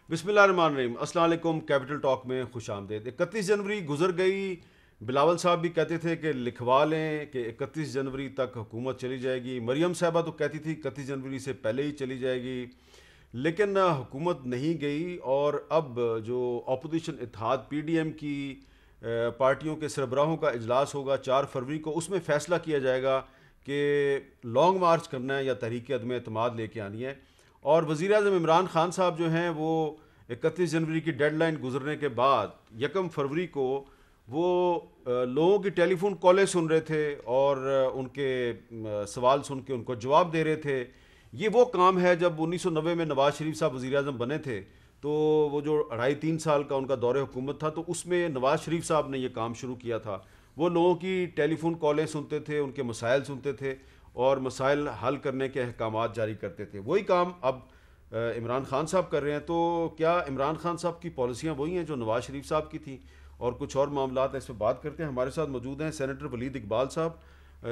बिस्मिल्लाहिर्रहमानिर्रहीम। अस्सलाम वालेकुम। कैपिटल टॉक में खुश आमदेद। 31 जनवरी गुजर गई। बिलावल साहब भी कहते थे कि लिखवा लें कि 31 जनवरी तक हुकूमत चली जाएगी। मरियम साहबा तो कहती थी 31 जनवरी से पहले ही चली जाएगी, लेकिन हुकूमत नहीं गई। और अब जो अपोजिशन इत्तेहाद PDM की पार्टियों के सरबराहों का इजलास होगा 4 फरवरी को, उसमें फ़ैसला किया जाएगा कि लॉन्ग मार्च करना है या तहरीक अदम एतमाद लेके आनी है। और वज़ीर आज़म इमरान खान साहब जो हैं वो 31 जनवरी की डेडलाइन गुजरने के बाद 1 फरवरी को वो लोगों की टेलीफोन कॉलें सुन रहे थे और उनके सवाल सुन के उनको जवाब दे रहे थे। ये वो काम है, जब 1990 में नवाज़ शरीफ साहब वज़ीर आज़म बने थे तो वो जो 2.5-3 साल का उनका दौरे हुकूमत था, तो उसमें नवाज़ शरीफ साहब ने ये काम शुरू किया था। वो लोगों की टेलीफोन कॉलें सुनते थे, उनके मसाइल सुनते थे और मसाइल हल करने के अहकामात जारी करते थे। वही काम अब इमरान खान साहब कर रहे हैं। तो क्या इमरान खान साहब की पॉलिसियाँ वही हैं जो नवाज़ शरीफ साहब की थी? और कुछ और मामला हैं, इस पर बात करते हैं। हमारे साथ मौजूद हैं सेनेटर वलीद इकबाल साहब,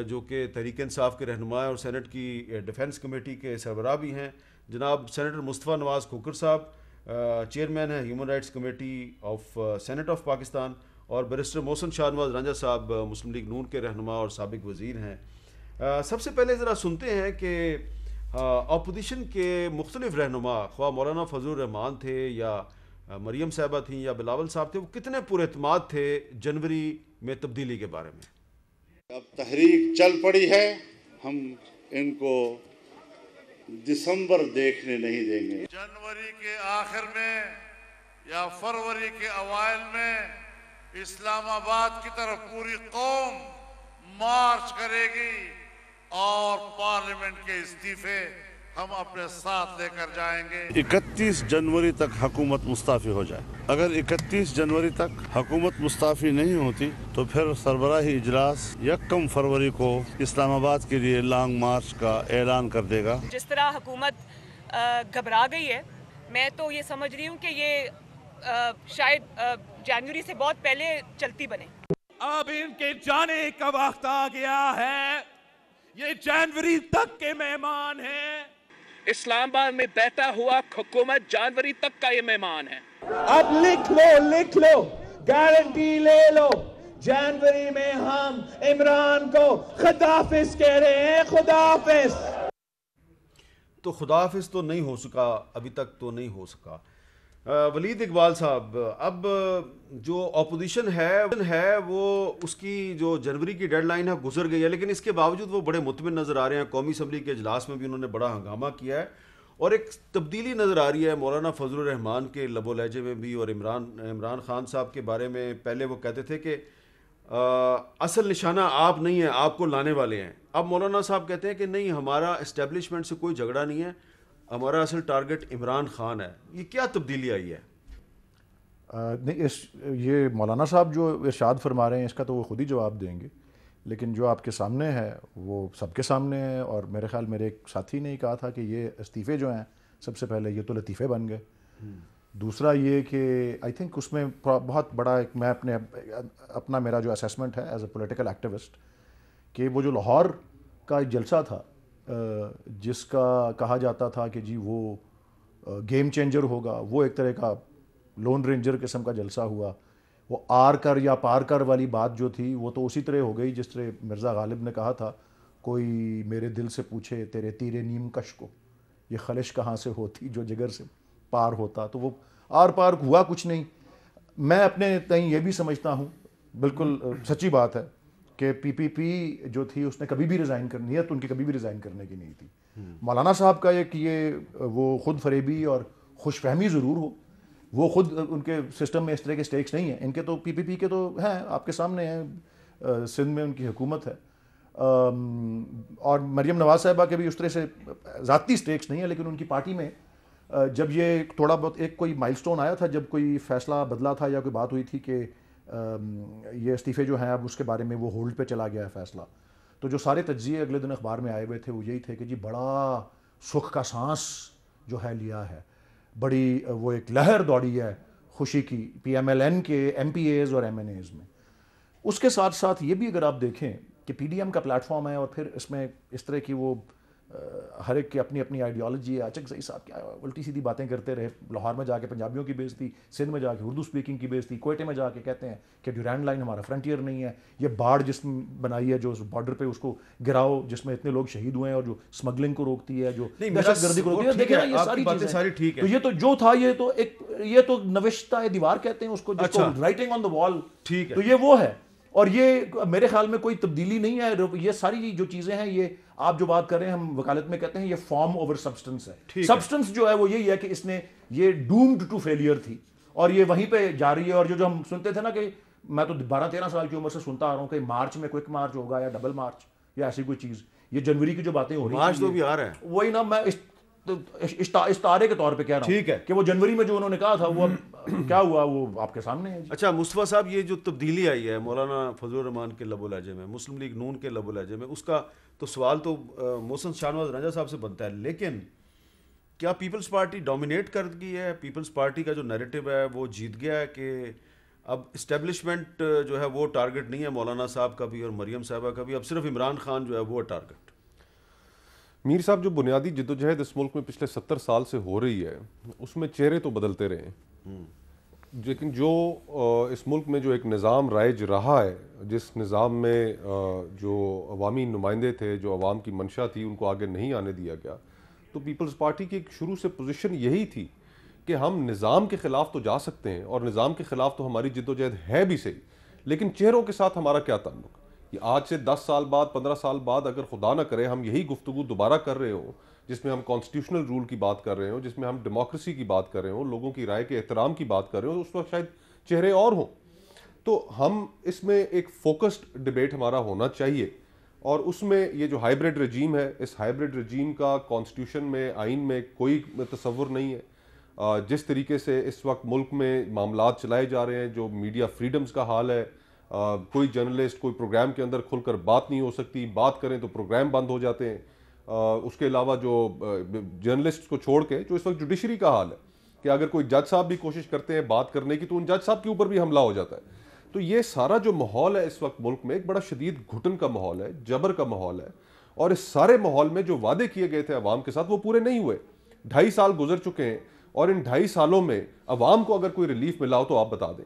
जो कि तहरीक इंसाफ के रहनुमा और सेनेट की डिफेंस कमेटी के सरबराह भी हैं। जनाब सेनेटर मुस्तफ़ा नवाज़ खोखर साहब, चेयरमैन है human rights committee of senate of Pakistan. और बैरिस्टर मोहसिन शाहनवाज रांझा साहब, मुस्लिम लीग नून के रहनुमा और साबिक वज़ीर हैं। सबसे पहले ज़रा सुनते हैं कि अपोजिशन के मुख्तलिफ रहनुमा, ख्वाह मौलाना फजलुर रहमान थे या मरियम साहबा थी या बिलावल साहब थे, वो कितने पुरएतमाद थे जनवरी में तब्दीली के बारे में? अब तहरीक चल पड़ी है, हम इनको दिसंबर देखने नहीं देंगे। जनवरी के आखिर में या फरवरी के अवाइल में इस्लामाबाद की तरफ पूरी कौम मार्च करेगी और पार्लियामेंट के इस्तीफे हम अपने साथ लेकर जाएंगे। 31 जनवरी तक हुकूमत मुस्ताफ़ी हो जाए। अगर 31 जनवरी तक हुकूमत मुस्ताफ़ी नहीं होती तो फिर सरबराही इजलास 1 फरवरी को इस्लामाबाद के लिए लॉन्ग मार्च का ऐलान कर देगा। जिस तरह हुकूमत घबरा गई है, मैं तो ये समझ रही हूँ कि ये शायद जनवरी से बहुत पहले चलती बने। अब इनके जाने का वक्त आ गया है। ये जनवरी तक के मेहमान हैं। इस्लामाबाद में बैठा हुआ हुकूमत जनवरी तक का ये मेहमान है। अब लिख लो, गारंटी ले लो, जनवरी में हम इमरान को खुदाफिज कह रहे हैं। खुदाफिज। तो खुदाफिज तो नहीं हो सका, अभी तक तो नहीं हो सका। वलीद इकबाल साहब, अब जो अपोजिशन है वो उसकी जो जनवरी की डेडलाइन है गुजर गई है, लेकिन इसके बावजूद वो बड़े मुतमिन नज़र आ रहे हैं। कौमी असम्बली के इजलास में भी उन्होंने बड़ा हंगामा किया है और एक तब्दीली नज़र आ रही है मौलाना फजलुर रहमान के लबो लहजे में भी। और इमरान खान साहब के बारे में पहले वो कहते थे कि असल निशाना आप नहीं है, आपको लाने वाले हैं। अब मौलाना साहब कहते हैं कि नहीं, हमारा इस्टेब्लिशमेंट से कोई झगड़ा नहीं है, हमारा असल टारगेट इमरान खान है। ये क्या तब्दीली आई है? नहीं, ये मौलाना साहब जो इरशाद फरमा रहे हैं इसका तो वो खुद ही जवाब देंगे, लेकिन जो आपके सामने है वो सबके सामने है। और मेरे ख्याल मेरे एक साथी ने ही कहा था कि ये इस्तीफ़े जो हैं, सबसे पहले ये तो लतीफ़े बन गए। दूसरा ये कि आई थिंक उसमें बहुत बड़ा एक, मैं अपना मेरा जो असेसमेंट है एज ए पॉलिटिकल एक्टिविस्ट, कि वो जो लाहौर का एक जलसा था जिसका कहा जाता था कि जी वो गेम चेंजर होगा, वो एक तरह का लोन रेंजर किस्म का जलसा हुआ। वो आर कर या पार कर वाली बात जो थी वो तो उसी तरह हो गई जिस तरह मिर्ज़ा गालिब ने कहा था, कोई मेरे दिल से पूछे तेरे तीरे नीम कश को, ये खलिश कहाँ से होती जो जिगर से पार होता। तो वो आर पार हुआ कुछ नहीं। मैं अपने तई ये भी समझता हूँ, बिल्कुल सच्ची बात है, कि PPP जो थी उसने कभी भी रिज़ाइन करनी है, तो उनकी कभी भी रिज़ाइन करने की नहीं थी। मौलाना साहब का एक ये वो खुद फरेबी और खुशफहमी ज़रूर हो, वो खुद उनके सिस्टम में इस तरह के स्टेक्स नहीं हैं। इनके तो PPP के तो हैं, आपके सामने हैं, सिंध में उनकी हुकूमत है। और मरियम नवाज़ साहिबा के भी उस तरह से ज़ाती स्टेक्स नहीं है, लेकिन उनकी पार्टी में जब ये थोड़ा बहुत एक कोई माइलस्टोन आया था, जब कोई फ़ैसला बदला था या कोई बात हुई थी कि ये इस्तीफ़े जो हैं अब उसके बारे में वो होल्ड पे चला गया है फ़ैसला, तो जो सारे तज्ज़िये अगले दिन अखबार में आए हुए थे वो यही थे कि जी बड़ा सुख का सांस जो है लिया है, बड़ी वो एक लहर दौड़ी है खुशी की PMLN के MPAs और MNAs में। उसके साथ साथ ये भी अगर आप देखें कि PDM का प्लेटफॉर्म है और फिर इसमें इस तरह की वो हर एक की अपनी अपनी आइडियोलॉजी है। अचक सही साहब क्या उल्टी सीधी बातें करते रहे, लाहौर में जाके पंजाबियों की बेइज्जती, सिंध में जाके उर्दू स्पीकिंग की बेइज्जती, कोयटे में जाके कहते हैं कि ड्यूरैंड लाइन हमारा फ्रंटियर नहीं है, ये बाढ़ जिसम बनाई है जो उस बॉर्डर पे उसको गिराओ जिसमें इतने लोग शहीद हुए हैं, और जो स्मगलिंग को रोकती है, जो दहशतगर्दी को रोकती है। देखिए ना ये सारी बातें सारी ठीक है, तो ये तो जो था ये तो नविश्ता दीवार कहते हैं उसको, जिसको राइटिंग ऑन द वॉल, ठीक है, तो ये वो है। और ये मेरे ख्याल में कोई तब्दीली नहीं है। ये सारी जो चीज़ें हैं, ये आप जो बात कर रहे हैं, हम वकालत में कहते हैं ये फॉर्म ओवर सब्सटेंस है। सब्सटेंस जो है वो यही है कि इसने ये डूम्ड टू फेलियर थी और ये वहीं पे जा रही है। और जो हम सुनते थे ना कि मैं तो 12-13 साल की उम्र से सुनता आ रहा हूँ कि मार्च में क्विक मार्च होगा या डबल मार्च या ऐसी कोई चीज़, ये जनवरी की जो बातें हो रही हैं, मार्च तो भी आ रहा है, वही ना मैं इस्तारे के तौर पे कह रहा हूं, ठीक है, कि वो जनवरी में जो उन्होंने कहा था वो क्या हुआ वो आपके सामने है। अच्छा मुस्तफा साहब, ये जो तब्दीली आई है मौलाना फजलुर रहमान के लबो लहजे में, मुस्लिम लीग नून के लबो लहजे में, उसका तो सवाल तो मोहसिन शाहनवाज रंजा साहब से बनता है, लेकिन क्या पीपल्स पार्टी डोमिनेट कर गई है? पीपल्स पार्टी का जो नैरेटिव है वो जीत गया है कि अब इस्टेब्लिशमेंट जो है वो टारगेट नहीं है मौलाना साहब का भी और मरियम साहबा का भी, अब सिर्फ इमरान खान जो है वो टारगेट? मीर साहब, जो बुनियादी जिद्दोजहद इस मुल्क में पिछले 70 साल से हो रही है उसमें चेहरे तो बदलते रहे, लेकिन जो इस मुल्क में जो एक निज़ाम राइज रहा है, जिस निज़ाम में जो अवामी नुमाइंदे थे, जो अवाम की मंशा थी, उनको आगे नहीं आने दिया गया, तो पीपल्स पार्टी की एक शुरू से पोजीशन यही थी कि हम निज़ाम के ख़िलाफ़ तो जा सकते हैं और निज़ाम के ख़िलाफ़ तो हमारी जिद्दोजहद है भी सही, लेकिन चेहरों के साथ हमारा क्या ताल्लुक? कि आज से 10 साल बाद, 15 साल बाद अगर खुदा ना करे हम यही गुफ्तगू दोबारा कर रहे हो, जिसमें हम कॉन्स्टिट्यूशनल रूल की बात कर रहे हो, जिसमें हम डेमोक्रेसी की बात कर रहे हो, लोगों की राय के एहतराम की बात कर रहे हो, उस वक्त शायद चेहरे और हों। तो हम इसमें एक फोकस्ड डिबेट हमारा होना चाहिए, और उसमें ये जो हाइब्रिड रजीम है, इस हाइब्रिड रजीम का कॉन्स्टिट्यूशन में, आइन में कोई तसव्वुर नहीं है। जिस तरीके से इस वक्त मुल्क में मामलात चलाए जा रहे हैं, जो मीडिया फ्रीडम्स का हाल है, कोई जर्नलिस्ट कोई प्रोग्राम के अंदर खुलकर बात नहीं हो सकती, बात करें तो प्रोग्राम बंद हो जाते हैं। उसके अलावा जो जर्नलिस्ट को छोड़ के जो इस वक्त जुडिशरी का हाल है कि अगर कोई जज साहब भी कोशिश करते हैं बात करने की तो उन जज साहब के ऊपर भी हमला हो जाता है। तो ये सारा जो माहौल है इस वक्त मुल्क में, एक बड़ा शदीद घुटन का माहौल है, जबर का माहौल है, और इस सारे माहौल में जो वादे किए गए थे अवाम के साथ वो पूरे नहीं हुए। 2.5 साल गुजर चुके हैं और इन 2.5 सालों में अवाम को अगर कोई रिलीफ मिला हो तो आप बता दें।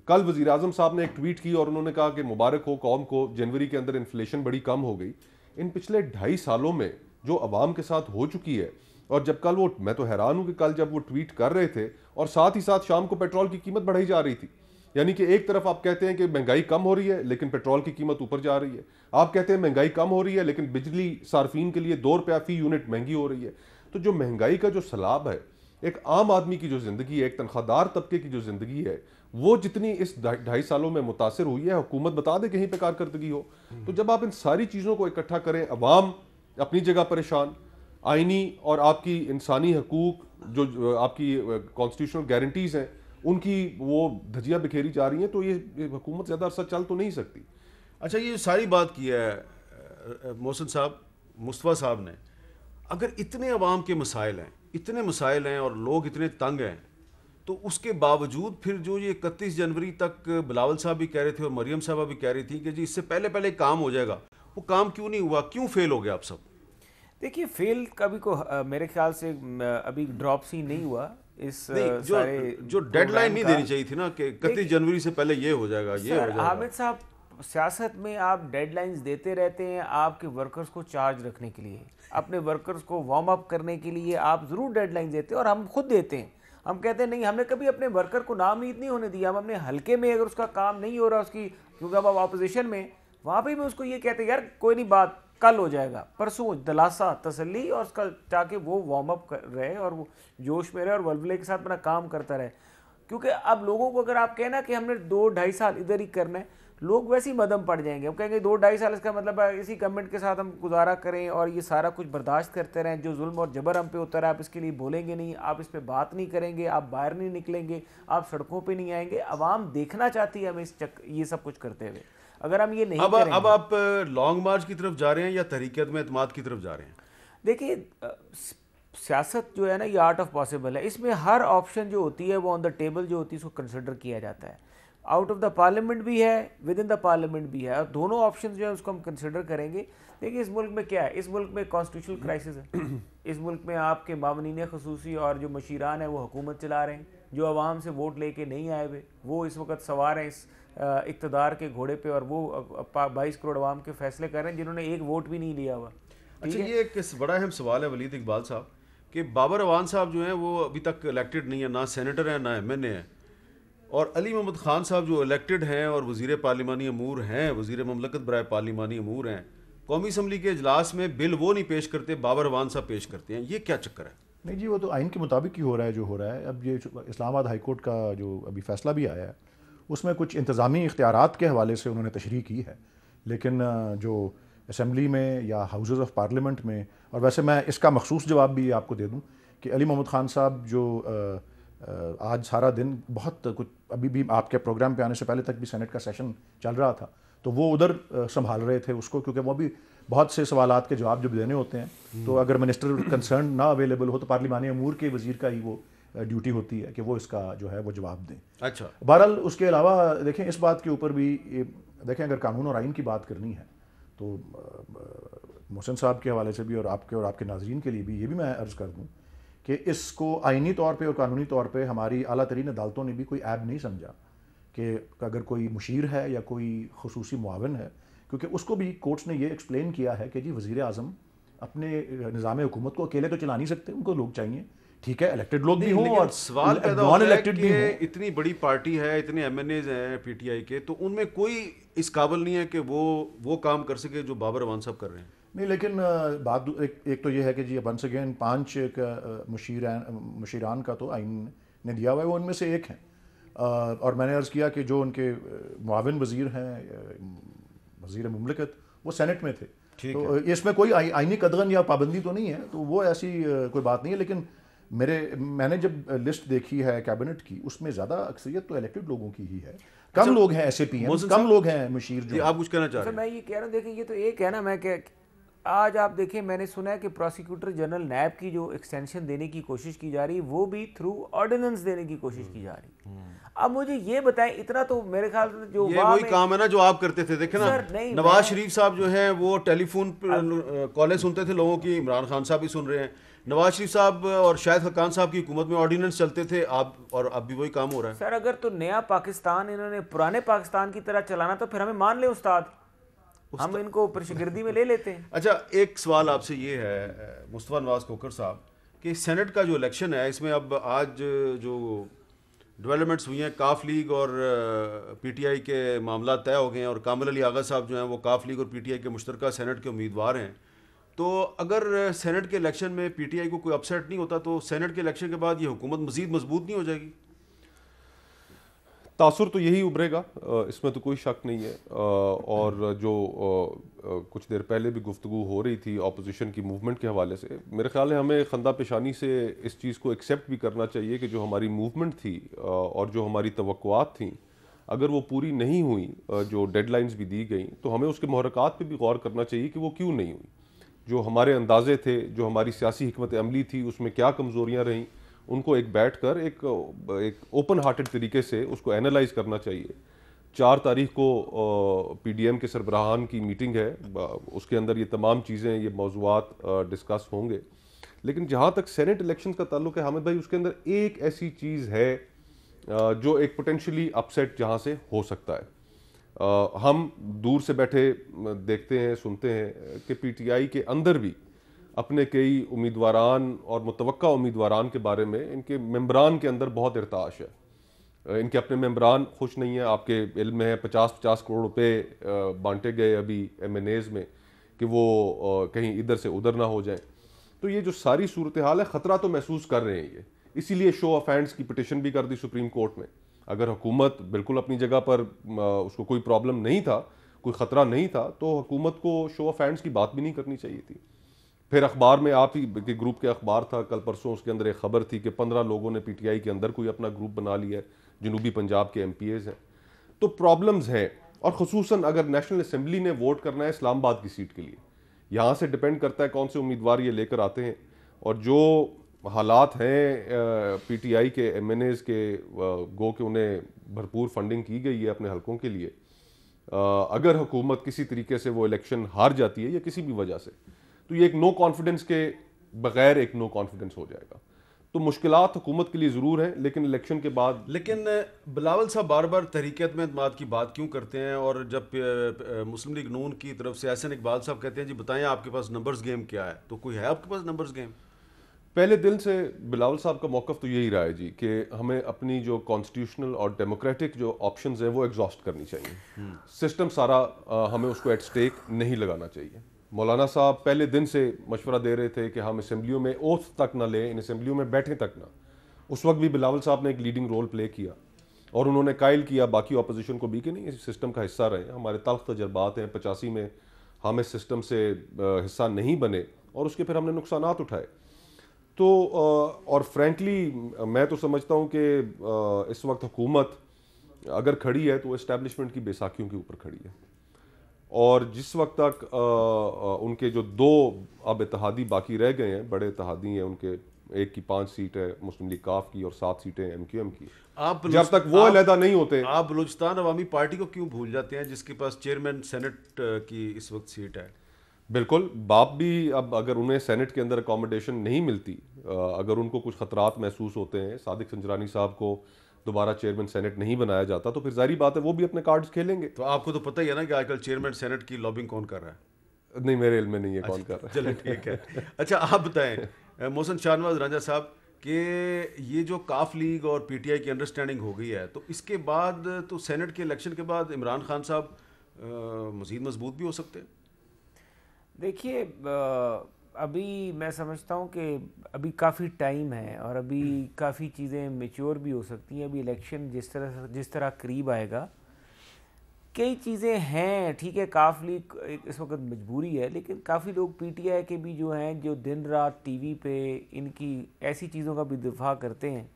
कल वज़ीर आज़म साहब ने एक ट्वीट की और उन्होंने कहा कि मुबारक हो कौम को, जनवरी के अंदर इन्फ्लेशन बड़ी कम हो गई। इन पिछले 2.5 सालों में जो अवाम के साथ हो चुकी है, और जब कल वो, मैं तो हैरान हूं कि कल जब वो ट्वीट कर रहे थे और साथ ही साथ शाम को पेट्रोल की कीमत बढ़ाई जा रही थी, यानी कि एक तरफ आप कहते हैं कि महंगाई कम हो रही है लेकिन पेट्रोल की कीमत ऊपर जा रही है, आप कहते हैं महंगाई कम हो रही है लेकिन बिजली सार्फिन के लिए 2 रुपया फी यूनिट महंगी हो रही है। तो जो महंगाई का जो सैलाब है, एक आम आदमी की जो जिंदगी है, एक तनख्वाहदार तबके की जो जिंदगी है, वो जितनी इस 2.5 सालों में मुतासिर हुई है, हुकूमत बता दे कहीं पे कारकर्दगी हो। तो जब आप इन सारी चीज़ों को इकट्ठा करें, अवाम अपनी जगह परेशान, आइनी और आपकी इंसानी हकूक, जो आपकी कॉन्स्टिट्यूशनल गारंटीज़ हैं, उनकी वो धजियाँ बिखेरी जा रही हैं, तो ये हुकूमत ज़्यादा अरसा चल तो नहीं सकती। अच्छा, ये सारी बात की है मोहसिन साहब, मुस्तफ़ा साहब ने, अगर इतने अवाम के मसाइल हैं, इतने मसाइल हैं और लोग इतने तंग हैं, तो उसके बावजूद फिर जो ये 31 जनवरी तक बिलावल साहब भी कह रहे थे और मरियम साहबा भी कह रही थी कि जी इससे पहले पहले काम हो जाएगा, वो काम क्यों नहीं हुआ? क्यों फेल हो गया आप सब? देखिए, फेल कभी को मेरे ख्याल से अभी ड्रॉप सी नहीं हुआ। इस जो डेडलाइन नहीं देनी चाहिए थी ना कि 31 जनवरी से पहले ये हो जाएगा, ये हो जाएगा। हामिद साहब, सियासत में आप डेडलाइंस देते रहते हैं आपके वर्कर्स को चार्ज रखने के लिए, अपने वर्कर्स को वार्म अप करने के लिए आप ज़रूर डेडलाइन देते हैं, और हम खुद देते हैं। हम कहते हैं नहीं, हमने कभी अपने वर्कर को नाउम्मीद नहीं होने दिया। हम अपने हल्के में अगर उसका काम नहीं हो रहा उसकी, क्योंकि अब अपोजिशन में, वहाँ पे भी उसको ये कहते हैं यार कोई नहीं, बात कल हो जाएगा, परसों, दिलासा, तसल्ली, और उसका ताकि वो वार्म अप रहे और वो जोश में रहे और वल्वले के साथ अपना काम करता रहे। क्योंकि अब लोगों को अगर आप कहना कि हमने 2-2.5 साल इधर ही करना है, लोग वैसे ही मदम पड़ जाएंगे। हम कहेंगे 2-2.5 साल, इसका मतलब है इसी गवर्नमेंट के साथ हम गुजारा करें और ये सारा कुछ बर्दाश्त करते रहें, जो जुल्म और जबर हम पे उतर है आप इसके लिए बोलेंगे नहीं, आप इस पर बात नहीं करेंगे, आप बाहर नहीं निकलेंगे, आप सड़कों पे नहीं आएंगे। अवाम देखना चाहती है हमें ये सब कुछ करते हुए। अगर हम ये नहीं करेंगे, अब आप लॉन्ग मार्च की तरफ जा रहे हैं या तहरीक एतमाद की तरफ जा रहे हैं? देखिए, सियासत जो है ना, ये आर्ट ऑफ पॉसिबल है। इसमें हर ऑप्शन जो होती है वो ऑन द टेबल जो होती है उसको कंसिडर किया जाता है। आउट ऑफ द पार्लियामेंट भी है, विद इन द पार्लियामेंट भी है, और दोनों ऑप्शन जो है उसको हम कंसिडर करेंगे। देखिए इस मुल्क में क्या है, इस मुल्क में कॉन्स्टिट्यूशनल क्राइसिस है। इस मुल्क में आपके मामनीन खसूसी और जो मशीरान है वो हुकूमत चला रहे हैं, जो आवाम से वोट लेके नहीं आए हुए वो इस वक्त सवार हैं इस इक़्तिदार के घोड़े पे, और वो 22 करोड़ आवाम के फैसले कर रहे हैं जिन्होंने एक वोट भी नहीं लिया हुआ। अच्छा, ये एक बड़ा अहम सवाल है वलीद इकबाल साहब कि बाबर अवान साहब जो हैं वो अभी तक इलेक्टेड नहीं है, ना सेनेटर हैं ना MNA हैं, और अली मोहम्मद खान साहब जो इलेक्टेड हैं और वज़ीर पार्लिमानी अमूर हैं, वज़ीर ममलकत बराए पार्लिमानी अमूर हैं, कौमी असम्बली के इजलास में बिल वो नहीं पेश करते, बाबर अवान साहब पेश करते हैं। ये क्या चक्कर है? नहीं जी, वो तो आइन के मुताबिक ही हो रहा है जो हो रहा है। अब ये इस्लामाबाद हाई कोर्ट का जो अभी फ़ैसला भी आया है उसमें कुछ इंतज़ामी इख्तियारात के हवाले से उन्होंने तशरीह की है, लेकिन जो असम्बली में या हाउसेस ऑफ पार्लियामेंट में, और वैसे मैं इसका मखसूस जवाब भी आपको दे दूँ कि अली मोहम्मद खान साहब जो आज सारा दिन बहुत कुछ, अभी भी आपके प्रोग्राम पे आने से पहले तक भी सेनेट का सेशन चल रहा था तो वो उधर संभाल रहे थे उसको, क्योंकि वो भी बहुत से सवालात के जवाब जब देने होते हैं तो अगर मिनिस्टर कंसर्न ना अवेलेबल हो तो पार्लिमानी अमूर के वज़ीर का ही वो ड्यूटी होती है कि वो इसका जो है वो जवाब दें। अच्छा, बहरहाल उसके अलावा देखें इस बात के ऊपर भी देखें, अगर कानून और आइन की बात करनी है तो मोहसिन साहब के हवाले से भी और आपके नाज़रीन के लिए भी ये भी मैं अर्ज़ कर दूँ कि इसको आइनी तौर पे और कानूनी तौर पे हमारी आला तरीन अदालतों ने भी कोई ऐब नहीं समझा कि अगर कोई मुशीर है या कोई खुसूसी मुआवन है, क्योंकि उसको भी कोर्ट्स ने ये एक्सप्लेन किया है कि जी वज़ीर आज़म अपने निज़ाम हुकूमत को अकेले तो चला नहीं सकते, उनको लोग चाहिए। ठीक है, इलेक्टेड लोग भी हों और सवाल पैदा नॉन होता है इलेक्टेड भी कि हों। इतनी बड़ी पार्टी है, इतने MNAs हैं PTI के, तो उनमें कोई इस काबिल नहीं है कि वो काम कर सके जो बाबर अवान साहब कर रहे हैं। नहीं, लेकिन बात एक तो ये है कि जी वंस अगेन 5 मुशीरान का तो आइन ने दिया हुआ है, वो उनमें से एक हैं, और मैंने अर्ज़ किया कि जो उनके मुआविन वज़ीर हैं, वज़ीर मुमलिकत, वो सेनेट में थे, तो इसमें कोई आइनी कदगन या पाबंदी तो नहीं है, तो वो ऐसी कोई बात नहीं है। लेकिन मैंने जब लिस्ट देखी है कैबिनेट की, उसमें ज़्यादा अक्सरियत तो इलेक्टेड लोगों की ही है, कम लोग हैं SAPM, कम लोग हैं मुशीर जो। आप कुछ कहना चाह रहे हैं? मैं ये कह रहा हूँ, देखिए ये तो एक है ना, मैं क्या आज आप देखें, मैंने सुना है कि प्रोसिक्यूटर जनरल नैब की जो एक्सटेंशन देने की कोशिश की जा रही है वो भी थ्रू ऑर्डिनेंस देने की कोशिश की जा रही है। अब मुझे ये बताएं, इतना तो मेरे ख्याल से जो ये वही काम है ना जो आप करते थे। देखे ना, नवाज शरीफ साहब जो है वो टेलीफोन कॉलें सुनते थे लोगों की, इमरान खान साहब भी सुन रहे हैं, नवाज शरीफ साहब और शाहिद खान साहब की हुकूमत में ऑर्डिनेंस चलते थे, और अब भी वही काम हो रहा है। सर अगर तो नया पाकिस्तान इन्होंने पुराने पाकिस्तान की तरह चलाना तो फिर हमें मान ले उस्ताद, हम इनको प्रशिगिरदी में ले लेते हैं। अच्छा, एक सवाल आपसे ये है मुस्तफा नवाज खोखर साहब कि सेनेट का जो इलेक्शन है इसमें अब आज जो डेवलपमेंट्स हुई हैं, काफ लीग और PTI के मामला तय हो गए हैं, और कामिल अली आगा साहब जो हैं वो काफ लीग और PTI के मुश्तरका सेनेट के उम्मीदवार हैं, तो अगर सेनेट के इलेक्शन में PTI को कोई अपसेट नहीं होता तो सेनेट के इलेक्शन के बाद ये हुकूमत मज़ीद मजबूत नहीं हो जाएगी? तासुर तो यही उभरेगा, इसमें तो कोई शक नहीं है। और जो कुछ देर पहले भी गुफ्तगू हो रही थी ऑपोजिशन की मूवमेंट के हवाले से, मेरे ख्याल है हमें खंदा पेशानी से इस चीज़ को एक्सेप्ट भी करना चाहिए कि जो हमारी मूवमेंट थी और जो हमारी तवक्कुआत थी, अगर वो पूरी नहीं हुई, जो डेडलाइंस भी दी गई, तो हमें उसके मुहर्रकात पे भी गौर करना चाहिए कि वो क्यों नहीं हुई। जो हमारे अंदाजे थे, जो हमारी सियासी हिकमत अमली थी, उसमें क्या कमज़ोरियाँ रहीं, उनको एक बैठ कर एक ओपन हार्टेड तरीके से उसको एनालाइज करना चाहिए। 4 तारीख को PDM के सरबराहान की मीटिंग है, उसके अंदर ये तमाम चीज़ें, ये मौज़ूआत डिस्कस होंगे। लेकिन जहाँ तक सेनेट इलेक्शन का ताल्लुक है हामिद भाई, उसके अंदर एक ऐसी चीज़ है जो एक पोटेंशली अपसेट जहाँ से हो सकता है। हम दूर से बैठे देखते हैं, सुनते हैं कि PTI के अंदर भी अपने कई उम्मीदवारान और मुतवक्का उम्मीदवारान के बारे में इनके मेंबरान के अंदर बहुत इर्ताश है। इनके अपने मेंबरान खुश नहीं है। आपके इल्म में है 50-50 करोड़ रुपए बांटे गए अभी MNAs में कि वो कहीं इधर से उधर ना हो जाए। तो ये जो सारी सूरत हाल है, ख़तरा तो महसूस कर रहे हैं ये, इसीलिए शो ऑफ हैंड्स की पिटिशन भी कर दी सुप्रीम कोर्ट में। अगर हुकूमत बिल्कुल अपनी जगह पर उसको कोई प्रॉब्लम नहीं था, कोई ख़तरा नहीं था, तो हुकूमत को शो ऑफ हैंड्स की बात भी नहीं करनी चाहिए थी। फिर अखबार में, आप ही के ग्रुप के अखबार था कल परसों, उसके अंदर एक खबर थी कि 15 लोगों ने PTI के अंदर कोई अपना ग्रुप बना लिया है, जनूबी पंजाब के MPAs हैं। तो प्रॉब्लम्स हैं, और ख़ुसूसन अगर नेशनल असम्बली ने वोट करना है इस्लामाबाद की सीट के लिए, यहाँ से डिपेंड करता है कौन से उम्मीदवार ये लेकर आते हैं। और जो हालात हैं पीटीआई के एमएनएज के गो के उन्हें भरपूर फंडिंग की गई है अपने हलकों के लिए, अगर हुकूमत किसी तरीके से वो इलेक्शन हार जाती है या किसी भी वजह से, तो ये एक नो कॉन्फिडेंस के बगैर एक नो कॉन्फिडेंस हो जाएगा। तो मुश्किलात हुकूमत के लिए ज़रूर हैं, लेकिन इलेक्शन के बाद। लेकिन बिलावल साहब बार बार तहरीक एतमाद की बात क्यों करते हैं, और जब मुस्लिम लीग नून की तरफ से एहसन इकबाल साहब कहते हैं जी बताएं आपके पास नंबर्स गेम क्या है, तो कोई है आपके पास नंबर्स गेम? पहले दिन से बिलावल साहब का मौक़िफ़ तो यही रहा है जी कि हमें अपनी जो कॉन्स्टिट्यूशनल और डेमोक्रेटिक जो ऑप्शंस हैं वो एग्जॉस्ट करनी चाहिए। सिस्टम सारा हमें उसको एट स्टेक नहीं लगाना चाहिए। मौलाना साहब पहले दिन से मशवरा दे रहे थे कि हम असेंबलियों में ओथ तक ना लें, इन असेंबलियों में बैठें तक ना। उस वक्त भी बिलावल साहब ने एक लीडिंग रोल प्ले किया और उन्होंने कायल किया बाकी अपोजिशन को भी कि नहीं, इस सिस्टम का हिस्सा रहे। हमारे तल्ख तजर्बात हैं, 85 में हम इस सिस्टम से हिस्सा नहीं बने और उसके फिर हमने नुकसानात उठाए। तो और फ्रैंकली मैं तो समझता हूँ कि इस वक्त हुकूमत अगर खड़ी है तो इस्टेब्लिशमेंट की बेसाखियों के ऊपर खड़ी है, और जिस वक्त तक उनके जो 2 अब इत्तेहादी बाकी रह गए हैं, बड़े इत्तेहादी हैं उनके, एक की 5 सीट है मुस्लिम लीग काफ की और 7 सीटें MQM की, जब तक वो अलहदा नहीं होते। आप बलूचिस्तान अवामी पार्टी को क्यों भूल जाते हैं जिसके पास चेयरमैन सेनेट की इस वक्त सीट है? बिल्कुल, बाप भी अब अगर उन्हें सेनेट के अंदर अकोमोडेशन नहीं मिलती, अगर उनको कुछ खतरात महसूस होते हैं, सादिक संजरानी साहब को दोबारा चेयरमैन सेनेट नहीं बनाया जाता, तो फिर जाहिर बात है वो भी अपने कार्ड्स खेलेंगे। तो आपको तो पता ही है ना कि आजकल चेयरमैन सेनेट की लॉबिंग कौन कर रहा है? नहीं, मेरे इल्म में नहीं है कौन कर रहा है। चलिए ठीक है। अच्छा आप बताएं मोहसिन शाहनवाज रांझा साहब कि ये जो काफ लीग और पीटीआई की अंडरस्टैंडिंग हो गई है, तो इसके बाद तो सेनेट के इलेक्शन के बाद इमरान खान साहब मज़ीद मजबूत भी हो सकते हैं। देखिए अभी मैं समझता हूँ कि अभी काफ़ी टाइम है और अभी काफ़ी चीज़ें मैच्योर भी हो सकती हैं। अभी इलेक्शन जिस तरह करीब आएगा, कई चीज़ें हैं, ठीक है काफ लीग इस वक्त मजबूरी है, लेकिन काफ़ी लोग पीटीआई के भी जो हैं, जो दिन रात टीवी पे इनकी ऐसी चीज़ों का भी दिफा करते हैं,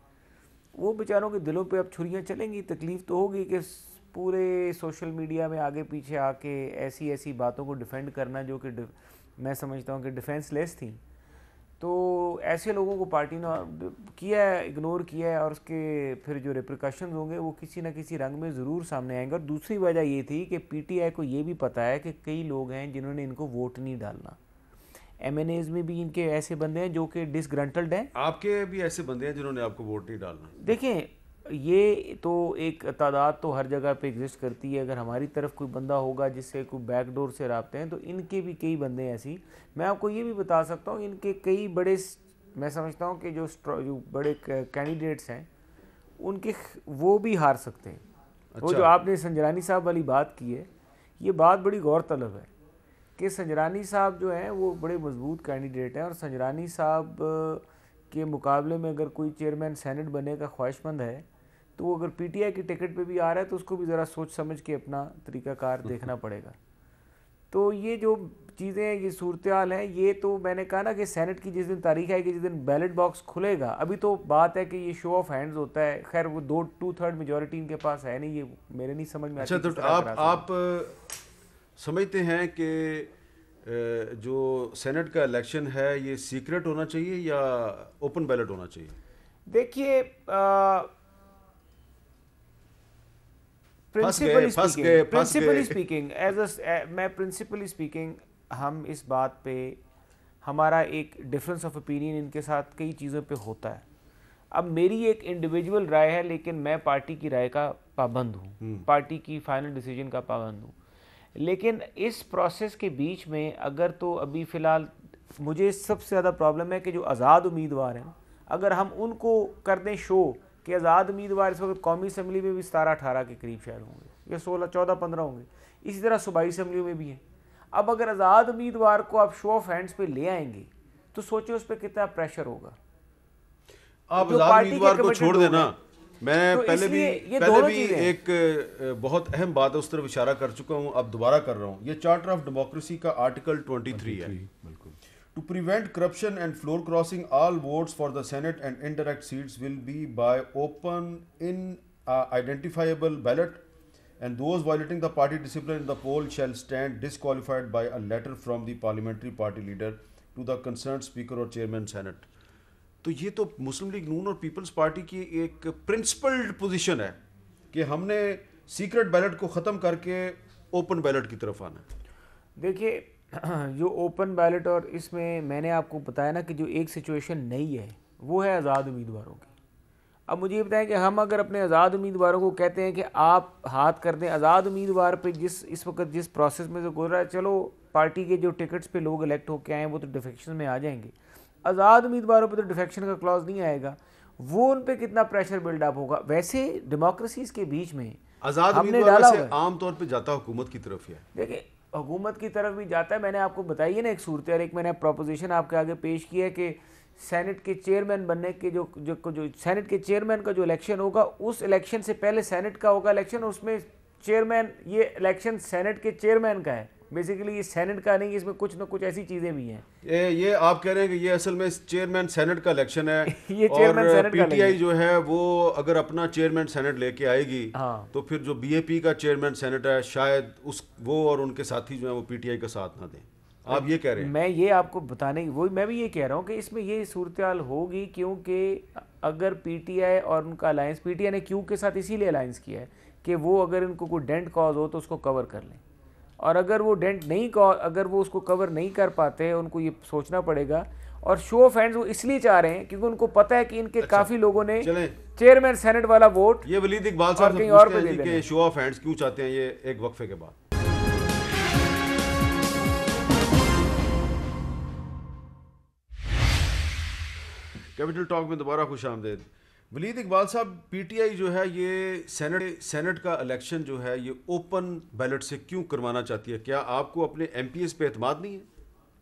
वो बेचारों के दिलों पे अब छुरियाँ चलेंगी। तकलीफ़ तो होगी कि पूरे सोशल मीडिया में आगे पीछे आके ऐसी ऐसी बातों को डिफेंड करना जो कि मैं समझता हूँ कि डिफेंसलेस थी। तो ऐसे लोगों को पार्टी ने किया है, इग्नोर किया है, और उसके फिर जो रिप्रिकॉशंस होंगे वो किसी न किसी रंग में ज़रूर सामने आएंगे। और दूसरी वजह ये थी कि पीटीआई को ये भी पता है कि कई लोग हैं जिन्होंने इनको वोट नहीं डालना। MNAs में भी इनके ऐसे बंदे हैं जो कि डिसग्रंटल्ड हैं। आपके भी ऐसे बंदे हैं जिन्होंने आपको वोट नहीं डालना। देखें, ये तो एक तादाद तो हर जगह पे एग्जिस्ट करती है। अगर हमारी तरफ कोई बंदा होगा जिससे कोई बैकडोर से रबते हैं, तो इनके भी कई बंदे ऐसी। मैं आपको ये भी बता सकता हूँ, इनके कई बड़े, मैं समझता हूँ कि जो बड़े कैंडिडेट्स हैं उनके वो भी हार सकते हैं। अच्छा। वो जो आपने संजरानी साहब वाली बात की है, ये बात बड़ी गौरतलब है कि संजरानी साहब जो हैं वो बड़े मजबूत कैंडिडेट हैं, और संजरानी साहब के मुकाबले में अगर कोई चेयरमैन सेनेट बनने का ख्वाहिशमंद है, तो वो अगर पीटीआई की टिकट पे भी आ रहा है तो उसको भी ज़रा सोच समझ के अपना तरीक़ाकार देखना पड़ेगा। तो ये जो चीज़ें, ये सूरत हाल हैं, ये तो मैंने कहा ना कि सेनेट की जिस दिन तारीख आएगी, जिस दिन बैलेट बॉक्स खुलेगा, अभी तो बात है कि ये शो ऑफ हैंड्स होता है। खैर वो 2/3 मेजॉरिटी इनके पास है नहीं, ये मेरे नहीं समझ में आता। अच्छा, तो आप समझते हैं कि जो सेनेट का इलेक्शन है ये सीक्रेट होना चाहिए या ओपन बैलेट होना चाहिए? देखिए प्रिंसिपली स्पीकिंग हम इस बात पे, हमारा एक डिफरेंस ऑफ ओपिनियन इनके साथ कई चीज़ों पे होता है। अब मेरी एक इंडिविजुअल राय है, लेकिन मैं पार्टी की राय का पाबंद हूँ, पार्टी की फाइनल डिसीजन का पाबंद हूँ। लेकिन इस प्रोसेस के बीच में अगर, तो अभी फ़िलहाल मुझे सबसे ज़्यादा प्रॉब्लम है कि जो आज़ाद उम्मीदवार हैं, अगर हम उनको कर दें शो कि आज़ाद उम्मीदवार इस वक्त कौमी असम्बली में भी 17-18 के करीब शायद होंगे, या 16-14-15 होंगे, इसी तरह सूबाई असम्बली में भी हैं। अब अगर आज़ाद उम्मीदवार को आप शो ऑफ हैंड्स पे ले आएंगे तो सोचो उस पर कितना प्रेशर होगा। आप आज़ाद उम्मीदवार को छोड़ देना। मैं तो पहले भी एक बहुत अहम बात है उस तरफ इशारा कर चुका हूँ, अब दोबारा कर रहा हूँ। ये चार्टर ऑफ डेमोक्रेसी का आर्टिकल 23 है। To prevent corruption and floor crossing, all votes for the Senate and indirect seats will be by open, identifiable ballot, and those violating the party discipline in the poll shall stand disqualified by a letter from the parliamentary party leader to the concerned speaker or chairman Senate. तो ये तो मुस्लिम league नून और peoples party की एक principled position है कि हमने secret ballot को ख़त्म करके ओपन बैलेट की तरफ आना है। देखिए जो ओपन बैलेट और इसमें मैंने आपको बताया ना कि जो एक सिचुएशन नई है वो है आज़ाद उम्मीदवारों की। अब मुझे ये बताएं कि हम अगर अपने आज़ाद उम्मीदवारों को कहते हैं कि आप हाथ कर दें आज़ाद उम्मीदवार पे इस वक्त जिस प्रोसेस में से गुजर रहा है, चलो पार्टी के जो टिकट्स पे लोग इलेक्ट होके आए वो तो डिफेक्शन में आ जाएंगे, आज़ाद उम्मीदवारों पे तो डिफेक्शन का क्लॉज नहीं आएगा, वो उन पे कितना प्रेशर बिल्डअप होगा। वैसे डेमोक्रेसीज के बीच में आज़ाद हमने डाला से आमतौर पे जाता हुकूमत की तरफ ही है। देखिए हुकूमत की तरफ भी जाता है। मैंने आपको बताई है ना एक सूरत, एक मैंने प्रोपोजिशन आपके आगे पेश की है कि सेनेट के चेयरमैन बनने के जो सेनेट के चेयरमैन का जो इलेक्शन होगा, उस इलेक्शन से पहले सेनेट का होगा इलेक्शन, उसमें चेयरमैन, ये इलेक्शन सेनेट के चेयरमैन का है बेसिकली, ये सेनेट का नहीं, इसमें कुछ ना कुछ ऐसी चीजें भी हैं। ये आप कह रहे हैं कि ये असल में चेयरमैन सेनेट का इलेक्शन है ये चेयरमैन और सेनेट का पीटीआई जो है वो अगर अपना चेयरमैन सेनेट लेके आएगी तो फिर जो बीएपी का चेयरमैन सेनेट है शायद वो और उनके साथी जो है वो पीटीआई का साथ ना दें। आप ये कह रहे हैं? मैं ये आपको बताने की वही मैं भी ये कह रहा हूँ कि इसमें ये सूरत हाल होगी, क्योंकि अगर पीटीआई और उनका अलायंस, पीटीआई ने क्यू के साथ इसीलिए अलायंस किया है कि वो अगर इनको कोई डेंट कॉज हो तो उसको कवर कर लें, और अगर वो डेंट नहीं अगर वो उसको कवर नहीं कर पाते, उनको ये सोचना पड़ेगा। और शो ऑफ हैंड्स वो इसलिए चाह रहे हैं क्योंकि उनको पता है कि इनके काफी लोगों ने चेयरमैन सेनेट वाला वोट ये वलीद इकबाल साहब से पूछते हैं कि शो ऑफ हैंड्स क्यों चाहते हैं, ये एक वक्फे के बाद। कैपिटल टॉक में दोबारा खुश आमदेद। वलीद इकबाल साहब, पीटीआई जो है ये सेनेट का इलेक्शन जो है ये ओपन बैलेट से क्यों करवाना चाहती है? क्या आपको अपने एमपीएस पे एतमाद नहीं है?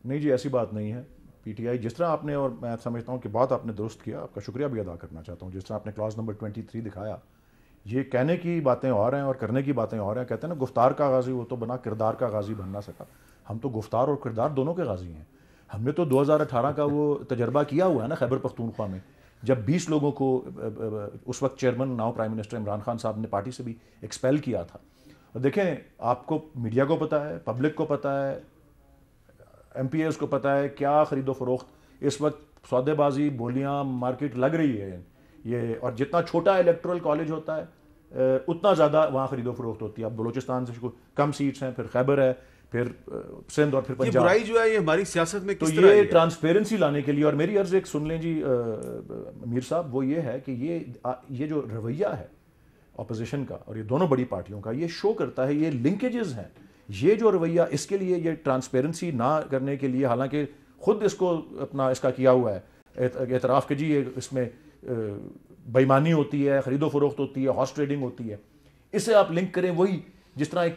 नहीं जी, ऐसी बात नहीं है। पीटीआई जिस तरह आपने, और मैं समझता हूँ कि बात आपने दुरुस्त किया, आपका शुक्रिया भी अदा करना चाहता हूँ, जिस तरह आपने क्लॉज नंबर 23 दिखाया, ये कहने की बातें और हैं और करने की बातें और हैं। कहते हैं ना गुफ्तार का गाजी वो तो बना किरदार का गाजी बन ना सका। हम तो गुफ्तार और किरदार दोनों के गाजी हैं। हमने तो 2018 का वो तजर्बा किया हुआ है ना खैबर पख्तूनख्वा में, जब 20 लोगों को उस वक्त chairman now prime minister Imran Khan साहब ने पार्टी से भी एक्सपेल किया था। और देखें, आपको मीडिया को पता है, पब्लिक को पता है, एमपीएस को पता है क्या खरीदो फरोख्त इस वक्त सौदेबाजी बोलियां मार्केट लग रही है ये। और जितना छोटा इलेक्टोरल कॉलेज होता है उतना ज़्यादा वहाँ खरीदो फरोख्त होती है। अब बलोचिस्तान से कम सीट्स हैं, फिर खैबर है, फिर सिंध और फिर पंजाब। ये बुराई जो है ये हमारी सियासत में किस तो तरह ये ट्रांसपेरेंसी लाने के लिए, और मेरी अर्ज एक सुन लें जी मीर साहब, वो ये है कि ये जो रवैया है ऑपोजिशन का और ये दोनों बड़ी पार्टियों का, ये शो करता है, ये लिंकेजेस हैं। ये जो रवैया, इसके लिए ये ट्रांसपेरेंसी ना करने के लिए, हालांकि खुद इसको अपना इसका किया हुआ है एतराफ़ के जी, ये इसमें बेईमानी होती है, खरीदो फरोख्त होती है, हॉर्स ट्रेडिंग होती है। इसे आप लिंक करें वही जिस तरह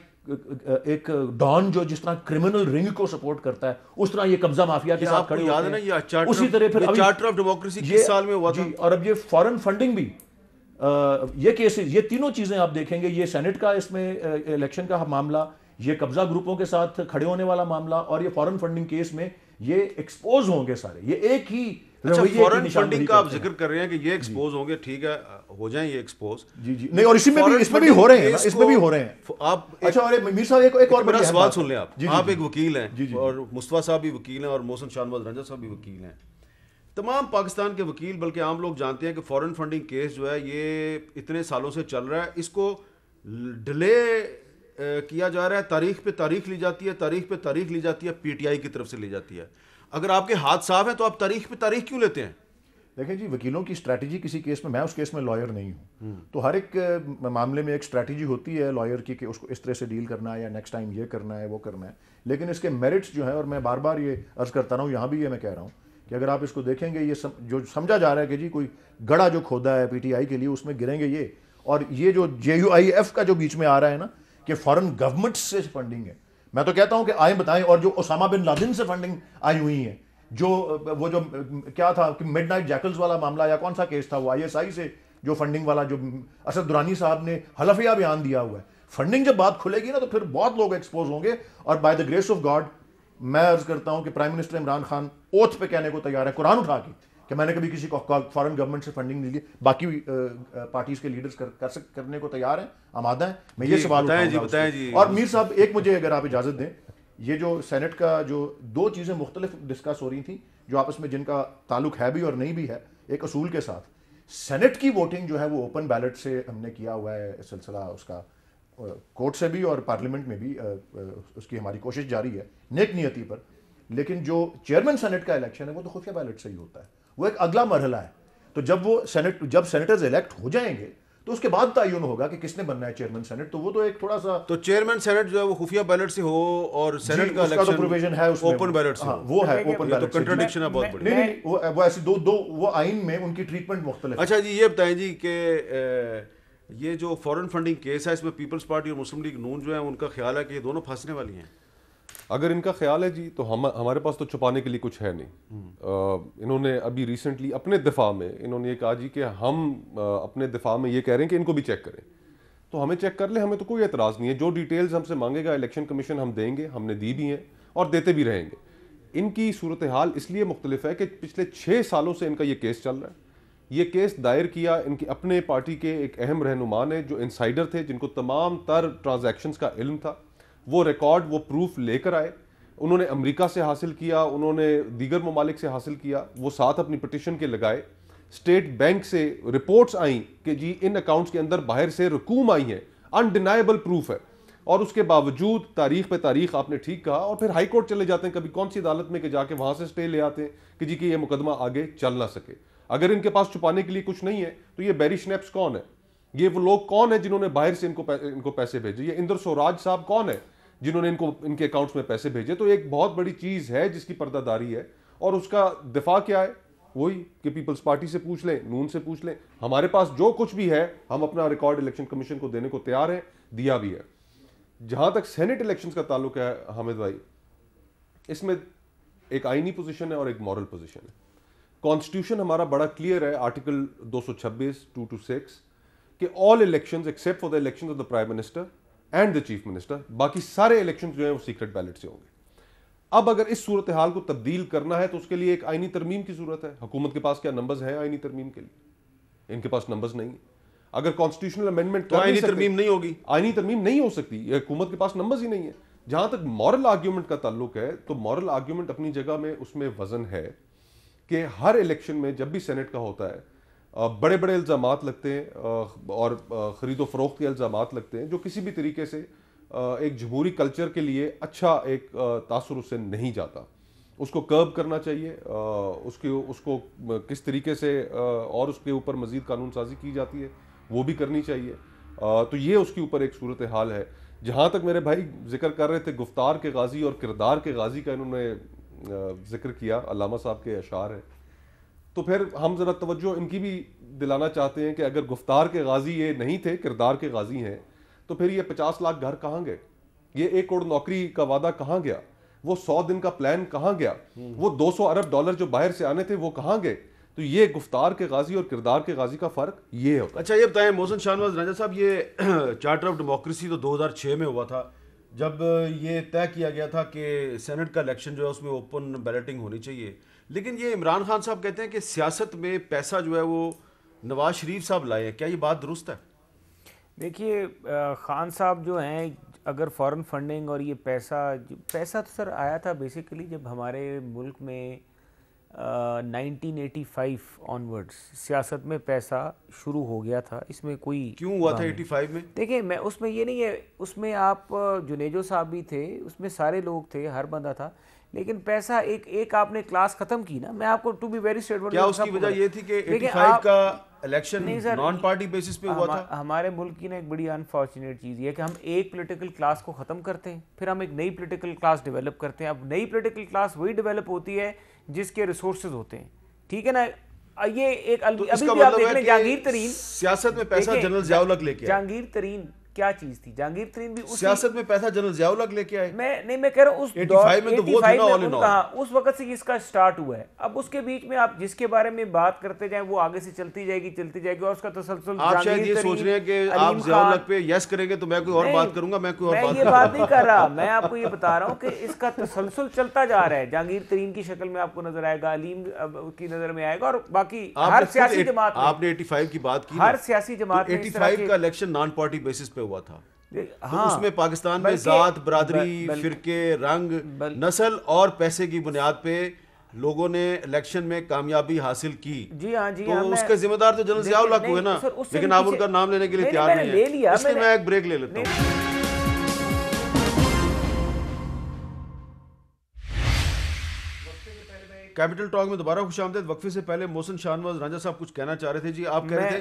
एक डॉन जो जिस तरह क्रिमिनल रिंग को सपोर्ट करता है, उस तरह ये कब्जा माफिया के साथ खड़े याद है ना, ये उसी तरह फिर चार्टर ऑफ डेमोक्रेसी किस साल में हुआ था? और अब ये फॉरेन फंडिंग भी, ये केसेस, ये तीनों चीजें आप देखेंगे, ये सेनेट का इसमें इलेक्शन का मामला, ये कब्जा ग्रुपों के साथ खड़े होने वाला मामला, और ये फॉरेन फंडिंग केस में ये एक्सपोज होंगे सारे। ये एक ही फॉरेन फंडिंग का आप जिक्र कर रहे हैं कि ये एक्सपोज होंगे, ठीक है, हो जाए ये एक्सपोज। जी जी, नहीं, और इसमें भी हो रहे हैं, इसमें भी हो रहे हैं आप। अच्छा, अरे मीर साहब एक और मेरा सवाल सुन लें आप। आप एक वकील हैं और मुस्तफा साहब भी वकील हैं और मोहसिन शाहनवाज रंजा साहब भी वकील हैं। तमाम पाकिस्तान के वकील, बल्कि आम लोग जानते हैं कि फॉरेन फंडिंग केस जो है ये इतने सालों से चल रहा है, इसको डिले किया जा रहा है, तारीख पे तारीख ली जाती है, तारीख पे तारीख ली जाती है, पीटीआई की तरफ से ली जाती है। अगर आपके हाथ साफ है तो आप तारीख पे तारीख क्यों लेते हैं? देखें जी, वकीलों की स्ट्रैटेजी किसी केस में, मैं उस केस में लॉयर नहीं हूँ, तो हर एक मामले में एक स्ट्रैटेजी होती है लॉयर की कि उसको इस तरह से डील करना है या नेक्स्ट टाइम ये करना है वो करना है। लेकिन इसके मेरिट्स जो है, और मैं बार बार ये अर्ज करता रहा हूँ, यहाँ भी ये मैं कह रहा हूँ कि अगर आप इसको देखेंगे, ये जो समझा जा रहा है कि जी कोई गड़ा जो खोदा है पीटीआई के लिए उसमें गिरेंगे ये, और ये जो JUIF का जो बीच में आ रहा है ना कि फॉरेन गवर्नमेंट से फंडिंग है, मैं तो कहता हूं कि आए बताएं। और जो ओसामा बिन लादेन से फंडिंग आई हुई है, जो वो जो क्या था कि मिडनाइट जैकल्स वाला मामला या कौन सा केस था, वो ISI से जो फंडिंग वाला, जो असद दुरानी साहब ने हलफिया बयान दिया हुआ है। फंडिंग जब बात खुलेगी ना तो फिर बहुत लोग एक्सपोज होंगे। और by the grace of God मैं अर्ज करता हूं कि prime minister Imran Khan oath पे कहने को तैयार है, कुरान उठा के, कि मैंने कभी किसी को फॉरेन गवर्नमेंट से फंडिंग नहीं ली। बाकी पार्टीज के लीडर्स करने को तैयार हैं, आमादा हैं। मैं ये सवाल बताएं जी। और मीर साहब, एक मुझे अगर आप इजाजत दें, ये जो सेनेट का जो दो चीजें मुख्तलिफ डिस्कस हो रही थी, जो आपस में जिनका ताल्लुक है भी और नहीं भी है, एक असूल के साथ। सेनेट की वोटिंग जो है वो ओपन बैलेट से हमने किया हुआ है, सिलसिला उसका कोर्ट से भी और पार्लियामेंट में भी उसकी हमारी कोशिश जारी है नेक नियति पर। लेकिन जो चेयरमैन सेनेट का इलेक्शन है वो तो खुफिया बैलेट से ही होता है, वो एक अगला मरहला है। तो जब सेनेटर्स इलेक्ट हो जाएंगे तो उसके बाद तयन होगा कि किसने बनना है चेयरमैन सेनेट। तो वो तो एक थोड़ा सा, तो चेयरमैन सेनेट जो है वो खुफिया बैलेट से हो और सेनेट का इलेक्शन प्रोविजन है उसमें ओपन बैलेट से। वो है ओपन बैलेट। तो कंट्राडिक्शन है बहुत बड़ी। नहीं, वो ऐसी दो वो आइन में उनकी ट्रीटमेंट मुख्तलिफ। अच्छा जी, ये बताएं जी कि ये जो फॉरेन फंडिंग केस है इसमें पीपल्स पार्टी और मुस्लिम लीग नून जो है उनका ख्याल है कि ये दोनों फंसने वाली हैं। अगर इनका ख्याल है जी तो हमारे पास तो छुपाने के लिए कुछ है नहीं। इन्होंने अभी रिसेंटली अपने दिफा में इन्होंने ये कहा जी कि हम अपने दिफा में ये कह रहे हैं कि इनको भी चेक करें। तो हमें चेक कर ले, हमें तो कोई एतराज़ नहीं है। जो डिटेल्स हमसे मांगेगा इलेक्शन कमीशन हम देंगे, हमने दी भी हैं और देते भी रहेंगे। इनकी सूरत हाल इसलिए मुख्तलिफ है कि पिछले 6 सालों से इनका ये केस चल रहा है। ये केस दायर किया इनकी अपने पार्टी के एक अहम रहनुमा ने, जो इंसाइडर थे, जिनको तमाम तर ट्रांजैक्शंस का इल्म था। वो रिकॉर्ड, वो प्रूफ लेकर आए। उन्होंने अमेरिका से हासिल किया, उन्होंने दीगर ममालिक से हासिल किया, वो साथ अपनी पिटिशन के लगाए। स्टेट बैंक से रिपोर्ट्स आई कि जी इन अकाउंट्स के अंदर बाहर से रकूम आई है, अनडिनाइबल प्रूफ है। और उसके बावजूद तारीख पे तारीख आपने ठीक कहा, और फिर हाई कोर्ट चले जाते हैं, कभी कौन सी अदालत में कि जाके वहां से स्टे ले आते हैं कि जी कि ये मुकदमा आगे चल ना सके। अगर इनके पास छुपाने के लिए कुछ नहीं है तो ये बैरी स्नैप्स कौन है? ये वो लोग कौन है जिन्होंने बाहर से इनको पैसे भेजे? ये इंदर स्वराज साहब कौन है जिन्होंने इनके अकाउंट्स में पैसे भेजे? तो एक बहुत बड़ी चीज है जिसकी पर्दादारी है। और उसका दिफा क्या है? वही कि पीपल्स पार्टी से पूछ लें, नून से पूछ लें। हमारे पास जो कुछ भी है हम अपना रिकॉर्ड इलेक्शन कमीशन को देने को तैयार हैं, दिया भी है। जहां तक सेनेट इलेक्शंस का ताल्लुक है हामिद भाई, इसमें एक आईनी पोजीशन है और एक मॉरल पोजीशन है। कॉन्स्टिट्यूशन हमारा बड़ा क्लियर है, आर्टिकल 226 2 to 6 कि all elections except for the elections of the prime minister and the chief minister, बाकी सारे इलेक्शंस जो है वो सीक्रेट बैलेट से होंगे। अब अगर इस सूरत हाल को तब्दील करना है तो उसके लिए एक आईनी तरमीम की जरूरत है। हुकूमत के पास क्या नंबर्स हैं आईनी तरमीम के लिए? इनके पास नंबर्स नहीं है। अगर कॉन्स्टिट्यूशनल अमेंडमेंट तो आईनी तरमीम नहीं होगी, आईनी तरमीम नहीं हो सकती, हुकूमत के पास नंबर्स ही नहीं है। जहां तक मॉरल आर्ग्यूमेंट का ताल्लुक है तो मॉरल आर्ग्यूमेंट अपनी जगह में उसमें वजन है कि हर इलेक्शन में जब भी सेनेट का होता है बड़े बड़े इल्ज़ामात लगते हैं और ख़रीदो फरोख्त के इल्ज़ामात लगते हैं, जो किसी भी तरीके से एक जमहूरी कल्चर के लिए अच्छा एक तासुर उससे नहीं जाता। उसको कर्ब करना चाहिए, उसको किस तरीके से और उसके ऊपर मज़ीद कानून साजी की जाती है वो भी करनी चाहिए। तो ये उसके ऊपर एक सूरत हाल है। जहाँ तक मेरे भाई जिक्र कर रहे थे गुफ्तार के गाजी और किरदार के गाजी का, इन्होंने जिक्र किया, अल्लामा साहब के अशार हैं, तो फिर हम ज़रा तवज्जो इनकी भी दिलाना चाहते हैं कि अगर गुफ्तार के गाजी ये नहीं थे, किरदार के गाजी हैं, तो फिर ये 50 लाख घर कहाँ गए? ये 1 करोड़ नौकरी का वादा कहाँ गया? वो 100 दिन का प्लान कहाँ गया? वो 200 अरब डॉलर जो बाहर से आने थे वो कहाँ गए? तो ये गुफ्तार के गाजी और किरदार के गाजी का फ़र्क ये होता है। अच्छा ये बताएं मोहसिन शाहनवाज रंजा साहब, ये चार्टर ऑफ डेमोक्रेसी तो 2006 में हुआ था, जब ये तय किया गया था कि सेनेट का इलेक्शन जो है उसमें ओपन बैलेटिंग होनी चाहिए। लेकिन ये इमरान खान साहब कहते हैं कि सियासत में पैसा जो है वो नवाज शरीफ साहब लाए हैं, क्या ये बात दुरुस्त है? देखिए खान साहब जो हैं, अगर फॉरेन फंडिंग और ये पैसा तो सर आया था बेसिकली जब हमारे मुल्क में 1985 ऑनवर्ड्स सियासत में पैसा शुरू हो गया था। इसमें कोई क्यों हुआ था 85 में? देखिए मैं उसमें ये नहीं है, उसमें आप जुनेजो साहब भी थे, उसमें सारे लोग थे, हर बंदा था, लेकिन पैसा एक आपने क्लास खत्म की ना। मैं आपको टू बी वेरी स्ट्रेटफॉरवर्ड, क्या उसकी वजह ये थी कि 85 का इलेक्शन नॉन पार्टी बेसिस पे हुआ था? हमारे मुल्क की ना एक बड़ी अनफॉर्चुनेट चीज़ ये कि हम एक पॉलिटिकल क्लास को ख़त्म करते हैं, फिर हम एक नई पॉलिटिकल क्लास डेवलप करते हैं। अब नई पॉलिटिकल क्लास वही डेवलप होती है जिसके रिसोर्सेज होते हैं, ठीक है ना। ये एक अभी भी आप देख लें, जहांगीर तरीन सियासत में पैसा जनरल ज़ियाउल-हक लेके आए। जहांगीर तरीन क्या चीज थी? जहांगीर तरीन भी सियासत में पैसा जनरल ज़ियाउल-हक लेके आए। मैं कह रहा हूँ उस 85 में तो वो था ना ऑल इन ऑल, उस वक्त से इसका स्टार्ट हुआ है। अब उसके बीच में आप जिसके बारे में बात करते जाएं वो आगे से चलती जाएगी और उसका तसलसल। आप शायद ये सोच रहे हैं कि आप ज़ियाउल-हक पे यस करेंगे तो मैं कोई और बात करूंगा, मैं कोई और बात ये बात नहीं कर रहा। मैं आपको ये बता रहा हूँ कि इसका तसलसल चलता जा रहा है। जहांगीर तरीन की शक्ल में आपको नजर आएगा, अलीम की नजर में आएगा, और बाकी हर सियासी जमात, आपने 85 की बात की, हर सियासी जमात 85 का इलेक्शन नॉन पार्टी बेसिस पे हुआ था। हाँ, तो उसमें पाकिस्तान में जात, बरादरी, फिरके, रंग, नस्ल और पैसे की बुनियाद पे लोगों ने इलेक्शन में कामयाबी हासिल की। जी हाँ, जी तो हाँ, उसके जिम्मेदार तो जनरल ज़ियाउल हक हुए ना, लेकिन आप उनका नाम लेने के लिए तैयार नहीं है, इसलिए मैं एक ब्रेक ले लेता हूँ। कैपिटल टॉक में दोबारा खुशामदीद। वक्फे से पहले मोहसिन शाहनवाज रांझा साहब कुछ कहना चाह रहे थे जी, आप कह रहे थे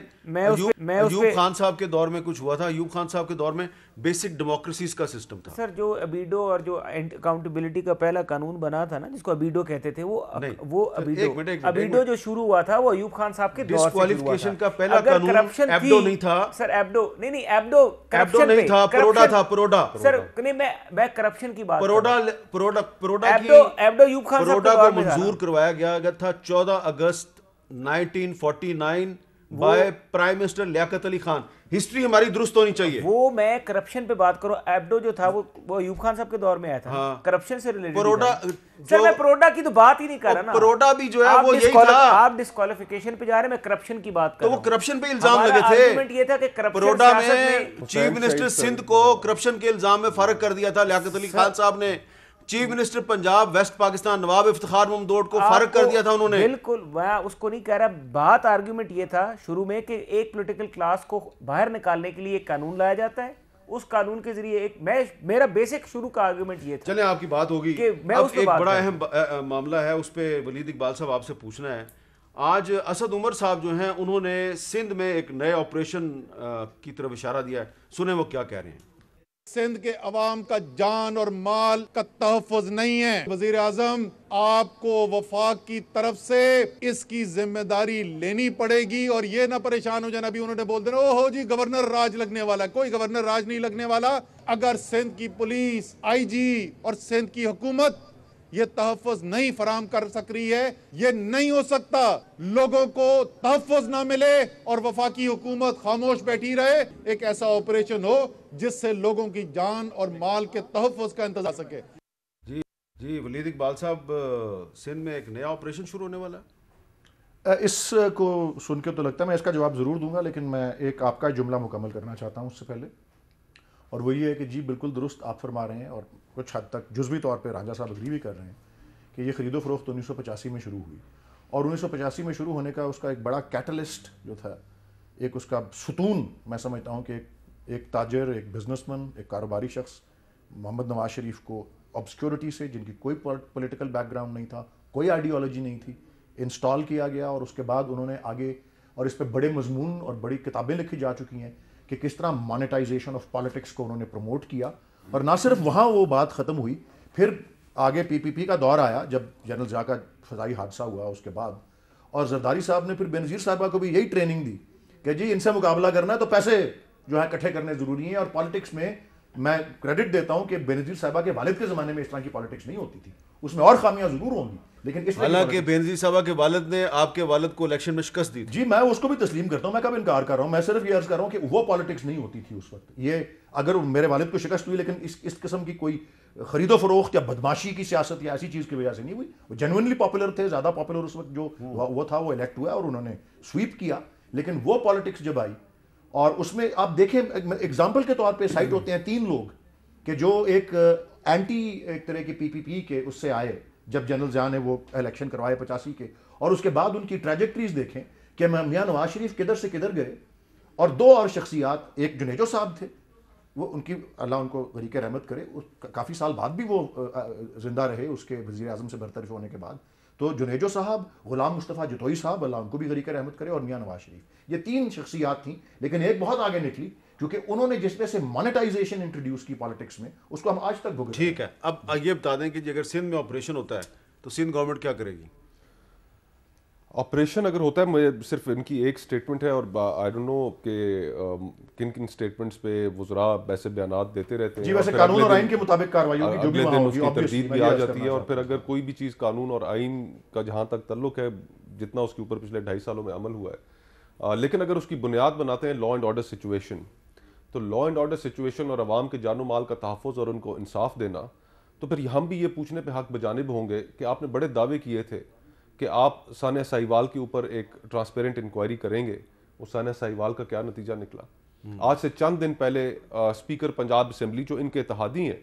अयूब खान साहब के दौर में कुछ हुआ था। अयूब खान साहब के दौर में बेसिक डेमोक्रेसीज का सिस्टम था सर। जो अबीडो और जो अकाउंटेबिलिटी का पहला कानून बना था ना, जिसको अबीडो कहते थे, वो अबीडो जो शुरू हुआ था वो अयूब खान साहब के दौर से डिस्क्वालिफिकेशन का पहला कानून एब्डो नहीं था सर। एब्डो नहीं था, परोडा था, परोडा सर। नहीं, मैं करप्शन की बात, परोडा एब्डो अयूब खान साहब को मंजूर करवाया गया था 14 अगस्त 1949 by prime minister Liaquat Ali Khan. History हमारी दुरुस्त होनी चाहिए। वो मैं करप्शन पे बात करूं, एब्डो जो था वो अयूब खान साहब के दौर में आया था। हाँ। करप्शन से रिलेटेड परोडा, सर मैं परोडा की तो बात ही नहीं कर रहा ना। परोडा भी जो है वो यही था। आप डिस्क्वालिफिकेशन पे जा रहे हैं, मैं करप्शन की बात कर रहा हूं। तो वो करप्शन पे इल्जाम लगे थे। आर्गुमेंट ये था कि परोडा में चीफ मिनिस्टर सिंध को करप्शन के इल्जाम में फारिग कर दिया था लियाकत अली खान साहब ने। Chief minister Punjab west Pakistan Nawab Iftikhar Mamdot को फारिग कर दिया था उन्होंने। बिल्कुल, मैं उसको नहीं कह रहा। बात आर्गुमेंट ये था शुरू में कि एक पॉलिटिकल क्लास को बाहर निकालने के लिए एक कानून लाया जाता है, उस कानून के जरिए मेरा बेसिक शुरू का आर्गुमेंट ये था। चलें, आपकी बात होगी। अब एक बड़ा अहम मामला है, उस पर वलीद इकबाल साहब आपसे पूछना है। आज असद उमर साहब जो हैं उन्होंने सिंध में एक नए ऑपरेशन की तरफ इशारा दिया है, सुने वो क्या कह रहे हैं। सिंध के अवाम का जान और माल का तहफ़्फ़ुज़ नहीं है। वज़ीर आज़म, आपको वफाक की तरफ से इसकी जिम्मेदारी लेनी पड़ेगी और ये ना परेशान हो जाना। अभी उन्होंने बोल देना ओहो जी गवर्नर राज लगने वाला, कोई गवर्नर राज नहीं लगने वाला। अगर सिंध की पुलिस, IG और सिंध की हुकूमत ये तहफ़्फ़ुज़ नहीं फराम कर सक रही है, ये नहीं हो सकता। लोगों को तहफ़्फ़ुज़ ना मिले और वफाकी हुकूमत खामोश बैठी रहे। एक ऐसा ऑपरेशन हो जिससे लोगों की जान और माल के तहफ़्फ़ुज़ का इंतज़ार सके। जी वलीद इकबाल साहब, सिंध में एक नया ऑपरेशन शुरू होने वाला है। इसको सुन के तो लगता है मैं इसका जवाब ज़रूर दूंगा, लेकिन मैं एक आपका जुमला मुकम्मल करना चाहता हूँ उससे पहले, और वो ये है कि जी बिल्कुल दुरुस्त आप फरमा रहे हैं और कुछ हद तक जुज़वी तौर पे रांझा साहब अग्री भी कर रहे हैं कि ये ख़रीदो फ़रोख्त 1985 में शुरू हुई, और 1985 में शुरू होने का उसका एक बड़ा कैटलिस्ट जो था, एक उसका सुतून मैं समझता हूँ कि एक ताजर, एक बिजनेसमैन, एक कारोबारी शख्स मोहम्मद नवाज शरीफ को ऑब्सक्योरिटी से, जिनकी कोई पॉलिटिकल बैकग्राउंड नहीं था, कोई आइडियोलॉजी नहीं थी, इंस्टॉल किया गया। और उसके बाद उन्होंने आगे, और इस पर बड़े मजमून और बड़ी किताबें लिखी जा चुकी हैं कि किस तरह मोनेटाइजेशन ऑफ पॉलिटिक्स को उन्होंने प्रमोट किया। और ना सिर्फ वहाँ वो बात ख़त्म हुई, फिर आगे PPP का दौर आया जब जनरल ज़िया का फ़ज़ाई हादसा हुआ उसके बाद, और जरदारी साहब ने फिर बेनज़ीर साहबा को भी यही ट्रेनिंग दी कि जी इनसे मुकाबला करना है तो पैसे जो है इकट्ठे करने ज़रूरी हैं। और पॉलिटिक्स में मैं क्रेडिट देता हूँ कि बेनज़ीर साहबा के वालिद के ज़माने में इस तरह की पॉलिटिक्स नहीं होती थी, उसमें और खामियां ज़रूर होंगी, लेकिन इस हालांकि बेनज़ीर साहबा के वालिद ने आपके वालिद को इलेक्शन में शिकस्त दी। जी मैं उसको भी तस्लीम करता हूँ, मैं कब इनकार कर रहा हूँ, मैं सिर्फ ये अर्ज़ कर रहा हूँ कि वो पॉलिटिक्स नहीं होती थी उस वक्त। ये अगर मेरे वालिद को शिकस्त हुई, लेकिन इस किस्म की कोई खरीदो फरोख्त या बदमाशी की सियासत या ऐसी चीज़ की वजह से नहीं हुई। वो जेन्युइनली पॉपुलर थे, ज़्यादा पॉपुलर उस वक्त जो वो था, वो इलेक्ट हुआ और उन्होंने स्वीप किया। लेकिन वो पॉलिटिक्स जब आई, और उसमें आप देखें एग्जाम्पल के तौर पर साइट होते हैं 3 लोग कि जो एक एंटी एक तरह की PPP के उससे आए जब जनरल ज़िया ने वो इलेक्शन करवाए 85 के, और उसके बाद उनकी ट्रैजेक्टरीज देखें कि मियां नवाज शरीफ किधर से किधर गए। और 2 और शख्सियात, एक जुनेजो साहब थे, वो उनकी अल्लाह उनको गरीक रहमत करे, काफ़ी साल बाद भी वो ज़िंदा रहे उसके वज़ीर आज़म से बरतरफ होने के बाद। तो जुनेजो साहब, गुलाम मुस्तफ़ा जतोई साहब, अल्लाह उनको भी गरीक रहमत करे, और मियां नवाज शरीफ, ये 3 शख्सियात थी। लेकिन एक बहुत आगे निकली क्योंकि उन्होंने जिस तरह से मोनेटाइजेशन इंट्रोड्यूस की पॉलिटिक्स में, उसको हम आज तक भुगत। ठीक है, अब ये बता दें कि अगर सिंध में ऑपरेशन होता है तो सिंध गवर्नमेंट क्या करेगी? ऑपरेशन अगर होता है, मुझे सिर्फ इनकी एक स्टेटमेंट है, और आई डोंट नो कि किन किन स्टेटमेंट्स पे वज़रा वैसे बयान देते रहते हैं। जी वैसे कानून और आइन के मुताबिक कार्रवाई होगी, जो भी वहाँ होगी, उसकी तरदीद भी आ जाती है। और फिर अगर कोई भी चीज़ कानून और आइन का जहाँ तक तल्लुक है, जितना उसके ऊपर पिछले 2.5 सालों में अमल हुआ है, लेकिन अगर उसकी बुनियाद बनाते हैं लॉ एंड ऑर्डर सिचुएशन, तो लॉ एंड ऑर्डर सिचुएशन और अवाम के जानो माल का तहफ़्फ़ुज़ और उनको इंसाफ देना, तो फिर हम भी ये पूछने पे हक बजानिब होंगे कि आपने बड़े दावे किए थे कि आप सानिया साहिवाल के ऊपर एक ट्रांसपेरेंट इंक्वायरी करेंगे। उस सानिया साहिवाल का क्या नतीजा निकला? आज से चंद दिन पहले स्पीकर पंजाब असम्बली, जो इनके इत्तेहादी हैं,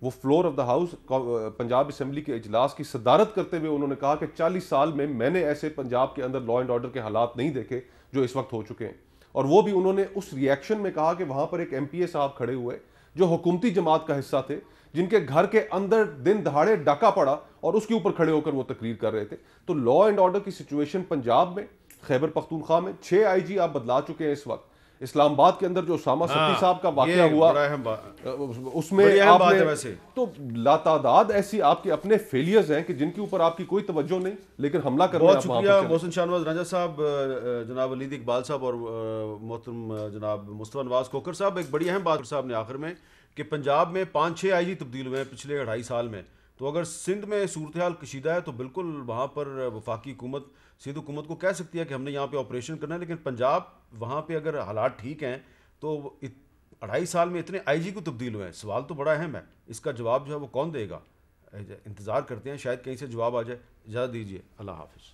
वो floor of the house Punjab assembly के इजलास की सदारत करते हुए उन्होंने कहा कि 40 साल में मैंने ऐसे पंजाब के अंदर लॉ एंड ऑर्डर के हालात नहीं देखे जो इस वक्त हो चुके हैं। और वो भी उन्होंने उस रिएक्शन में कहा कि वहां पर एक MPA साहब खड़े हुए जो हुकूमती जमात का हिस्सा थे, जिनके घर के अंदर दिन दहाड़े डाका पड़ा और उसके ऊपर खड़े होकर वो तकरीर कर रहे थे। तो लॉ एंड ऑर्डर की सिचुएशन पंजाब में, खैबर पख्तूनख्वा में 6 IG आप बदला चुके हैं इस वक्त। इस्लामाबाद के अंदर जो उसामा सत्ती साहब का वाकया हुआ उसमें आपने तो लातादाद ऐसी आपके अपने फेलियर्स हैं कि जिनके ऊपर आपकी कोई तवज्जो नहीं, लेकिन हमला करने बहुत शुक्रिया मोहसिन शाहनवाज रंजा साहब, जनाब वलीद इकबाल साहब और मोहतरम जनाब मुस्तफा नवाज कोकर साहब। एक बड़ी अहम बात साहब ने आखिर में कि पंजाब में 5-6 IG तब्दील हुए हैं पिछले 2.5 साल में। तो अगर सिंध में सूरत हाल कशीदा है तो बिल्कुल वहाँ पर वफाकी हुकूमत सिंध हुकूमत को कह सकती है कि हमने यहाँ पे ऑपरेशन करना है, लेकिन पंजाब वहाँ पे अगर हालात ठीक हैं तो 2.5 साल में इतने IG को तब्दील हुए हैं। सवाल तो बड़ा अहम है, इसका जवाब जो है वो कौन देगा? इंतज़ार करते हैं, शायद कहीं से जवाब आ जाए। इजाज़त दीजिए, अल्लाह हाफ़िज़।